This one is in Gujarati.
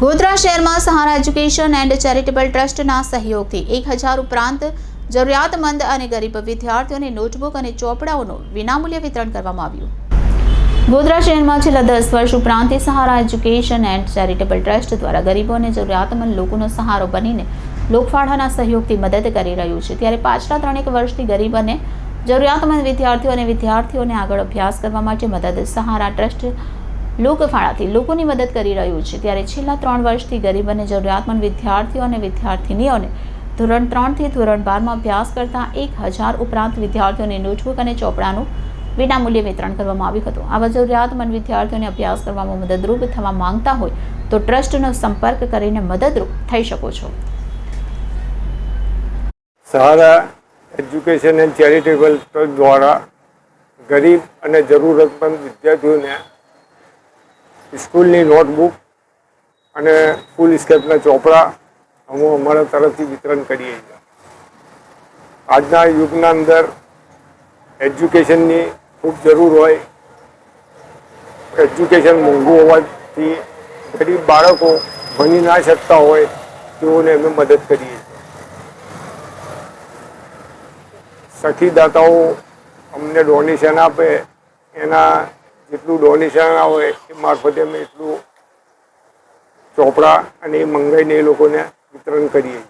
ગોધરા શહેરમાં સહારા એજ્યુકેશન એન્ડ ચેરિટેબલ ટ્રસ્ટના સહયોગથી 1000 ઉપરાંત જરૂરિયાતમંદ અને ગરીબ વિદ્યાર્થીઓને નોટબુક અને ચોપડાઓનું વિનામૂલ્યે વિતરણ કરવામાં આવ્યું. ગોધરા શહેરમાં છેલ્લા 10 વર્ષ ઉપરાંત સહારા એજ્યુકેશન એન્ડ ચેરિટેબલ ટ્રસ્ટ દ્વારા ગરીબો અને જરૂરિયાતમંદ લોકોનો સહારો બનીને લોકફાળાના સહયોગથી મદદ કરી રહ્યું છે. ત્યારે પાછલા 3 વર્ષથી ગરીબ અને જરૂરિયાતમંદ વિદ્યાર્થીઓ અને વિદ્યાર્થીઓને આગળ અભ્યાસ કરવા માટે મદદ સહારા ટ્રસ્ટ લોકફાળાથી લોકોની મદદ કરી રહ્યું છે. ત્યારે છેલ્લા 3 વર્ષથી ગરીબ અને જરૂરિયાતમંદ વિદ્યાર્થીઓ અને વિદ્યાર્થીનીઓને ધોરણ 3 થી ધોરણ 12માં અભ્યાસ કરતા 1000 ઉપરાંત વિદ્યાર્થીઓને નોટબુક અને ચોપડાનું વિનામૂલ્યે વિતરણ કરવામાં આવ્યું હતું. આવા જરૂરિયાતમંદ વિદ્યાર્થીઓને અભ્યાસ કરવામાં મદદરૂપ થવા માંગતા હોય તો ટ્રસ્ટનો સંપર્ક કરીને મદદરૂપ થઈ શકો છો. સહારા એજ્યુકેશન એન્ડ ચેરિટેબલ ટ્રસ્ટ દ્વારા ગરીબ અને જરૂરતમંદ વિદ્યાર્થીઓને સ્કૂલની નોટબુક અને ફૂલ સ્કેપના ચોપડા અમે અમારા તરફથી વિતરણ કરીએ છીએ. આજના યુગના અંદર એજ્યુકેશનની ખૂબ જરૂર હોય. એજ્યુકેશન મોંઘું હોવાથી ગરીબ બાળકો ભણી ના શકતા હોય તેઓને અમે મદદ કરીએ છીએ. સખીદાતાઓ અમને ડોનેશન આપે, એના જેટલું ડોનેશન આવે એ મારફતે અમે એટલું ચોપડા અને એ મંગાવીને એ લોકોને વિતરણ કરીએ છીએ.